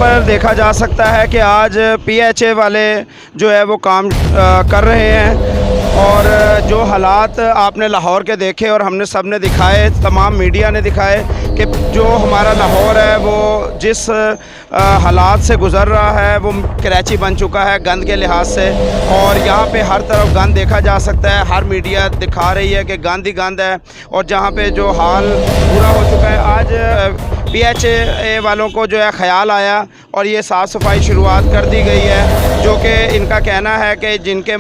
पर देखा जा सकता है कि आज PHA वाले जो है वो काम कर रहे हैं और जो हालात आपने लाहौर के देखे और हमने सब ने दिखाए, तमाम मीडिया ने दिखाए कि जो हमारा लाहौर है वो जिस हालात से गुज़र रहा है वो कराची बन चुका है गंद के लिहाज से। और यहाँ पे हर तरफ गंद देखा जा सकता है, हर मीडिया दिखा रही है कि गंद ही गंद है। और जहाँ पे जो हाल बुरा हो चुका है, आज PHA वालों को जो है ख़याल आया और ये साफ़ सफाई शुरुआत कर दी गई है, जो कि इनका कहना है कि जिनके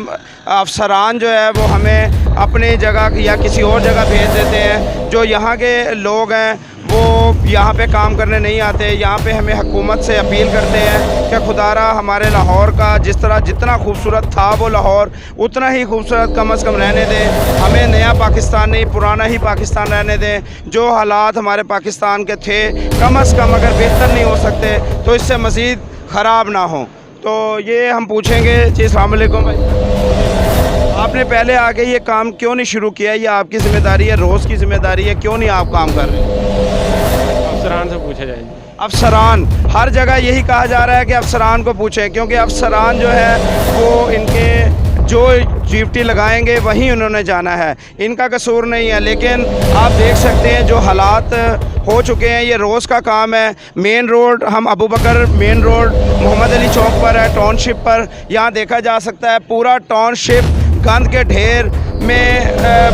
अफसरान जो है वो हमें अपनी जगह या किसी और जगह भेज देते हैं। जो यहाँ के लोग हैं वो यहाँ पे काम करने नहीं आते। यहाँ पे हमें हुकूमत से अपील करते हैं कि खुदारा हमारे लाहौर का जिस तरह जितना खूबसूरत था वो लाहौर उतना ही खूबसूरत कम अज़ कम रहने दें। हमें नया पाकिस्तान नहीं, पुराना ही पाकिस्तान रहने दें। जो हालात हमारे पाकिस्तान के थे कम अज़ कम अगर बेहतर नहीं हो सकते तो इससे मज़ीद ख़राब ना हो। तो ये हम पूछेंगे। जी अस्सलाम वालेकुम भाई, आपने पहले आके ये काम क्यों नहीं शुरू किया? ये आपकी ज़िम्मेदारी है, रोज़ की ज़िम्मेदारी है, क्यों नहीं आप काम कर रहे? अफसरान से पूछा जाए। अफसरान, हर जगह यही कहा जा रहा है कि अफसरान को पूछें, क्योंकि अफसरान जो है वो इनके जो ड्यूटी लगाएंगे वहीं उन्होंने जाना है, इनका कसूर नहीं है। लेकिन आप देख सकते हैं जो हालात हो चुके हैं, ये रोज़ का काम है। मेन रोड, हम अबू बकर मेन रोड मोहम्मद अली चौक पर है, टाउनशिप पर। यहाँ देखा जा सकता है पूरा टाउनशिप गंद के ढेर में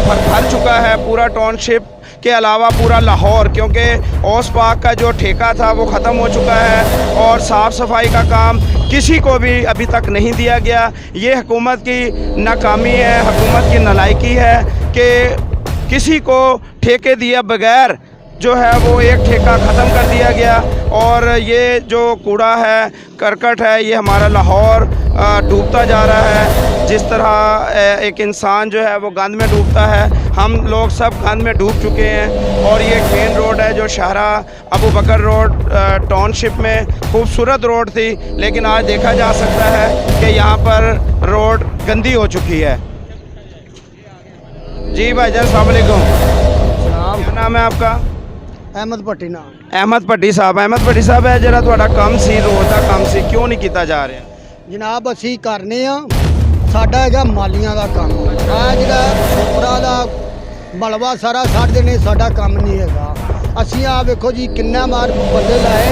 भर चुका है। पूरा टाउनशिप के अलावा पूरा लाहौर, क्योंकि ओस पाक का जो ठेका था वो ख़त्म हो चुका है और साफ़ सफाई का काम किसी को भी अभी तक नहीं दिया गया। ये हुकूमत की नाकामी है, हुकूमत की नालायकी है कि किसी को ठेके दिए बगैर जो है वो एक ठेका ख़त्म कर दिया गया। और ये जो कूड़ा है, करकट है, ये हमारा लाहौर डूबता जा रहा है। जिस तरह एक इंसान जो है वो गंद में डूबता है, हम लोग सब गंद में डूब चुके हैं। और ये मेन रोड है जो शाहरा अबू बकर रोड टाउनशिप में खूबसूरत रोड थी, लेकिन आज देखा जा सकता है कि यहाँ पर रोड गंदी हो चुकी है। जी भाईजान अस्सलाम वालेकुम, क्या नाम है आपका? अहमद भट्टी नाम। अहमद भट्टी साहब, अहमद भट्टी साहब है जरा थोड़ा कम सी रोड का कम सी क्यों नहीं किया जा रहा? जनाब असी करने आ, साडा है मालियां का काम। आ जरा छोपरा का मलबा सारा सड़ देने साडा काम नहीं है। असी आ वेखो जी किन्ना मार बंदे लाए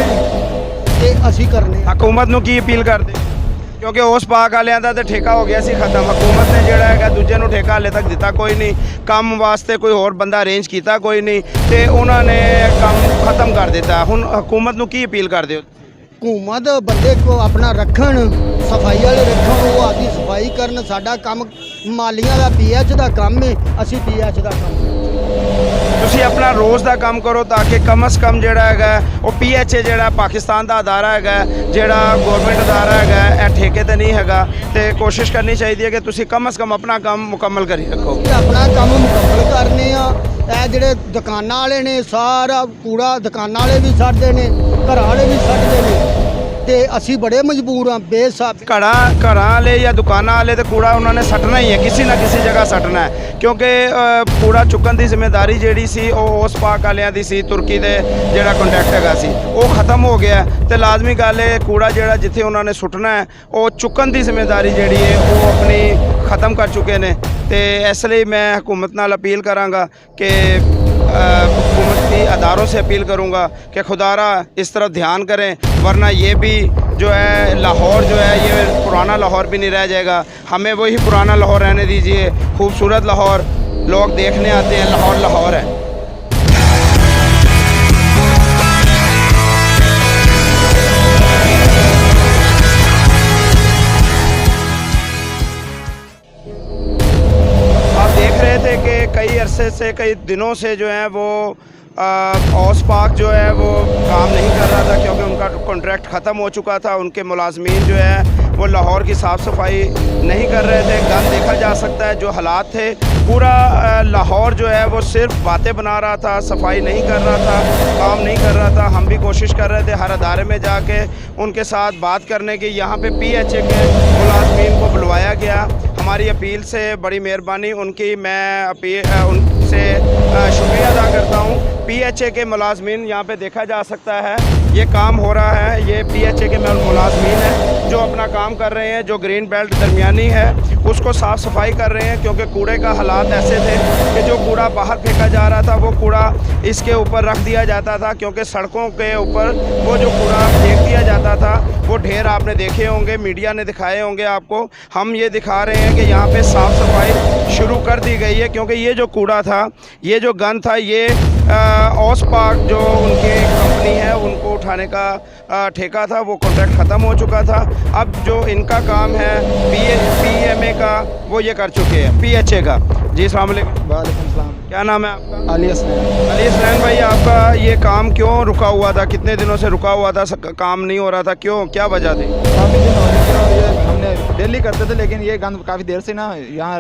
ते असी करने। हुकूमत नूं की अपील करते? क्योंकि उस पाक वालियां दा ते ठेका हो गया सी खत्म। हुकूमत ने जिहड़ा है दूजे नूं ठेका हाले तक दिता कोई नहीं, काम वास्ते कोई होर बंदा अरेंज किया कोई नहीं, ते उन्होंने काम खत्म कर दिता। हुण हुकूमत नूं की अपील करदे हो? हुकूमत बंदे को अपना रखन, सफाई वाले रखन, वो आदि सफाई करन। साडा काम मालियां का PH का काम है, असी PH का काम। ਤੁਸੀਂ ਆਪਣਾ ਰੋਜ਼ ਦਾ ਕੰਮ ਕਰੋ ਤਾਂ ਕਿ ਕਮ ਸ ਕਮ ਜਿਹੜਾ ਹੈਗਾ ਉਹ PHA ਜਿਹੜਾ ਪਾਕਿਸਤਾਨ ਦਾ ਅਦਾਰਾ ਹੈਗਾ, ਜਿਹੜਾ ਗਵਰਨਮੈਂਟ ਅਦਾਰਾ ਹੈਗਾ, ਇਹ ਠੇਕੇ ਤੇ ਨਹੀਂ ਹੈਗਾ ਤੇ ਕੋਸ਼ਿਸ਼ ਕਰਨੀ ਚਾਹੀਦੀ ਹੈ ਕਿ ਤੁਸੀਂ ਕਮ ਸ ਕਮ ਆਪਣਾ ਕੰਮ ਮੁਕੰਮਲ ਕਰੀ ਰੱਖੋ। ਆਪਣਾ ਕੰਮ ਮੁਕੰਮਲ ਕਰਨੇ ਆ। ਇਹ ਜਿਹੜੇ ਦੁਕਾਨਾਂ ਵਾਲੇ ਨੇ ਸਾਰਾ ਕੂੜਾ ਦੁਕਾਨਾਂ ਵਾਲੇ ਵੀ ਛੱਡਦੇ ਨੇ, ਘਰਾਂ ਵਾਲੇ ਵੀ ਛੱਡਦੇ ਨੇ ਤੇ ਅਸੀਂ ਬੜੇ ਮਜਬੂਰ ਆ। ਬੇਸਾਬ ਘਰਾਂ ਵਾਲੇ ਜਾਂ ਦੁਕਾਨਾਂ ਵਾਲੇ ਤੇ ਕੂੜਾ ਉਹਨਾਂ ਨੇ ਸੱਟਣਾ ਹੀ ਹੈ, ਕਿਸੇ ਨਾ ਕਿਸੇ ਜਗ੍ਹਾ ਸੱਟਣਾ ਹੈ। ਕਿਉਂਕਿ ਕੂੜਾ ਚੁੱਕਣ ਦੀ ਜ਼ਿੰਮੇਵਾਰੀ ਜਿਹੜੀ ਸੀ ਉਹ ਉਸ ਪਾਕ ਵਾਲਿਆਂ ਦੀ ਸੀ, ਤੁਰਕੀ ਦੇ ਜਿਹੜਾ ਕੰਟੈਕਟ ਹੈਗਾ ਸੀ ਉਹ ਖਤਮ ਹੋ ਗਿਆ ਤੇ ਲਾਜ਼ਮੀ ਗੱਲ ਹੈ ਕੂੜਾ ਜਿਹੜਾ ਜਿੱਥੇ ਉਹਨਾਂ ਨੇ ਸੁੱਟਣਾ ਹੈ ਉਹ ਚੁੱਕਣ ਦੀ ਜ਼ਿੰਮੇਵਾਰੀ ਜਿਹੜੀ ਹੈ ਉਹ ਆਪਣੀ ਖਤਮ ਕਰ ਚੁੱਕੇ ਨੇ। ਤੇ ਇਸ ਲਈ ਮੈਂ हुकूमत नाल अपील कराँगा कि हुकूमत की अदारों से अपील करूँगा कि खुदारा इस तरफ ध्यान करें, वरना ये भी जो है लाहौर जो है ये पुराना लाहौर भी नहीं रह जाएगा। हमें वही पुराना लाहौर रहने दीजिए, खूबसूरत लाहौर, लोग देखने आते हैं, लाहौर लाहौर है। थे कि कई अरसे से, कई दिनों से जो है वो ओस पाक जो है वो काम नहीं कर रहा था, क्योंकि उनका कॉन्ट्रैक्ट ख़त्म हो चुका था। उनके मुलाजमीन जो है वो लाहौर की साफ़ सफाई नहीं कर रहे थे। गंद देखा जा सकता है, जो हालात थे पूरा लाहौर जो है वो सिर्फ बातें बना रहा था, सफाई नहीं कर रहा था, काम नहीं कर रहा था। हम भी कोशिश कर रहे थे हर अदारे में जाके उनके साथ बात करने की। यहाँ पे PHA के मुलाजमीन को बुलवाया गया। हमारी अपील से बड़ी मेहरबानी उनकी, मैं अपील उनसे शुक्रिया अदा करता हूँ PHA के मुलाजमीन यहाँ पे देखा जा सकता है। ये काम हो रहा है, ये PHA के मुलाजमीन हैं जो अपना काम कर रहे हैं। जो ग्रीन बेल्ट दरमियानी है उसको साफ़ सफाई कर रहे हैं, क्योंकि कूड़े का हालात ऐसे थे कि जो कूड़ा बाहर फेंका जा रहा था वो कूड़ा इसके ऊपर रख दिया जाता था, क्योंकि सड़कों के ऊपर वो जो कूड़ा फेंक दिया जाता था वो ढेर आपने देखे होंगे, मीडिया ने दिखाए होंगे आपको। हम ये दिखा रहे हैं कि यहाँ पे साफ़ सफाई शुरू कर दी गई है, क्योंकि ये जो कूड़ा था, ये जो गंद था, ये ऑस पार्क जो उनकी कंपनी है उनको उठाने का ठेका था, वो कॉन्ट्रैक्ट ख़त्म हो चुका था। अब जो इनका काम है PMA का वो ये कर चुके हैं, PHA का। जी अस्सलाम वालेकुम। वालेकुम सलाम। क्या नाम है आपका? अली हसनैन। अली हसनैन भाई, आपका ये काम क्यों रुका हुआ था? कितने दिनों से रुका हुआ था, काम नहीं हो रहा था, क्यों, क्या वजह थी? काफ़ी दिन हो गए और ये हमने डेली करते थे, लेकिन ये गंद काफ़ी देर से ना यहाँ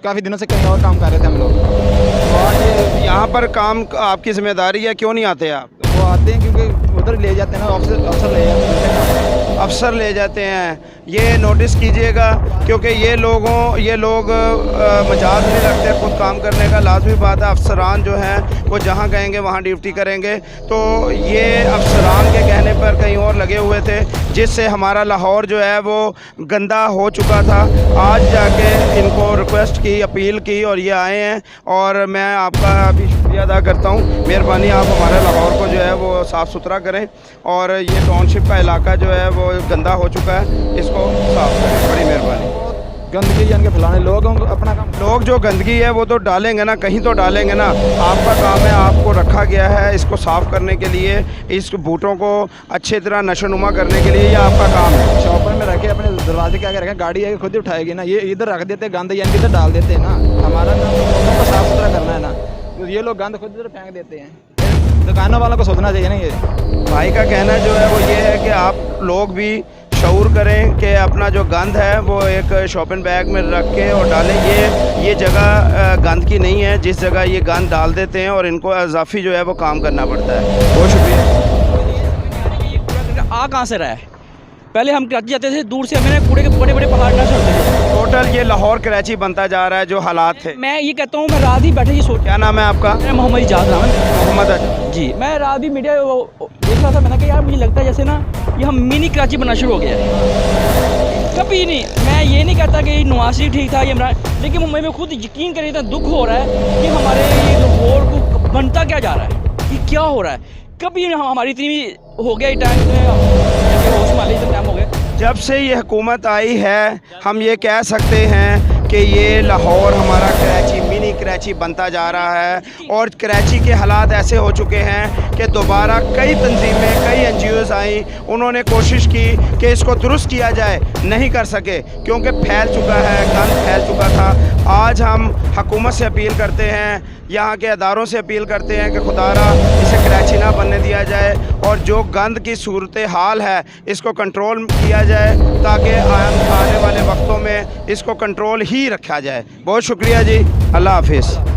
काफ़ी दिनों से कहीं और काम कर रहे थे हम लोग। तो आज ये यहाँ पर काम आपकी जिम्मेदारी है, क्यों नहीं आते आप? वो आते हैं क्योंकि उधर ले जाते हैं ना, अफसर ले जाते हैं। अफसर ले जाते हैं। ये नोटिस कीजिएगा, क्योंकि ये लोग मजाज नहीं रखते खुद काम करने का। लाजमी बात है, अफसरान जो हैं वो जहाँ कहेंगे वहाँ ड्यूटी करेंगे। तो ये अफसरान के कहने पर कहीं और लगे हुए थे, जिससे हमारा लाहौर जो है वो गंदा हो चुका था। आज जाके इनको रिक्वेस्ट की, अपील की और ये आए हैं, और मैं आपका भी शुक्रिया अदा करता हूँ। मेहरबानी, आप हमारे लाहौर को जो है वो साफ़ सुथरा करें, और ये टाउनशिप का इलाका जो है वो गंदा हो चुका है, इसको साफ़ करें। बड़ी मेहरबानी। गंदगी यानी कि फैलाने लोग अपना काम, लोग जो गंदगी है वो तो डालेंगे ना, कहीं तो डालेंगे ना। आपका काम है, आपको रखा गया है इसको साफ़ करने के लिए, इस बूटों को अच्छी तरह नशोनुमा करने के लिए, ये आपका काम है। शॉपर में रखे, अपने दरवाजे के आगे रखें, गाड़ी आगे खुद ही उठाएगी ना। ये इधर रख देते गंद, यानी कि इधर डाल देते हैं ना। हमारा काम तो लोगों को साफ़ सुथरा करना है ना, तो ये लोग गंद खुद इधर फेंक देते हैं। दुकानों वालों को सोचना चाहिए ना। ये भाई का कहना जो है वो ये है कि आप लोग भी शऊर करें कि अपना जो गंद है वो एक शॉपिंग बैग में रख के और डालें। ये जगह गंद की नहीं है, जिस जगह ये गंद डाल देते हैं और इनको इजाफी जो है वो काम करना पड़ता है। बहुत शुक्रिया। ये कूड़ा आ कहाँ से रहा है? पहले हम कराची जाते थे, दूर से हमें कूड़े के बड़े बड़े पहाड़ ना चढ़ते थे। टोटल ये लाहौर कराची बनता जा रहा है, जो हालात थे। मैं ये कहता हूँ, मैं रात ही बैठे ये सोच, क्या नाम है आपका? मैं मोहम्मद इजाज़ नाम है। मोहम्मद अजहर जी, मैं रात भी मीडिया देख रहा था, मैंने कहा यार मुझे लगता है जैसे ना ये हम मिनी कराची बनना शुरू हो गया है। कभी नहीं, मैं ये नहीं कहता कि नवाज शरीफ ठीक था, ये इमरान, लेकिन मुझे खुद यकीन करें, इतना दुख हो रहा है कि हमारे ये लाहौर को बनता क्या जा रहा है, ये क्या हो रहा है। कभी हमारी इतनी हो गया टाइम, होश माली इतना टाइम हो गया। जब से ये हुकूमत आई है, हम ये कह सकते हैं कि ये लाहौर हमारा कराची, मिनी कराची बनता जा रहा है, और कराची के हालात ऐसे हो चुके हैं कि दोबारा कई तंजीमें, कई NGOs आई, उन्होंने कोशिश की कि इसको दुरुस्त किया जाए, नहीं कर सके, क्योंकि फैल चुका है, गंद फैल चुका था। आज हम हुकूमत से अपील करते हैं, यहाँ के अदारों से अपील करते हैं कि खुदारा इसे कराची ना बनने दिया जाए, और जो गंद की सूरत हाल है इसको कंट्रोल किया जाए, ताकि आने वाले वक्तों में इसको कंट्रोल ही रखा जाए। बहुत शुक्रिया जी, अल्लाह हाफिज़।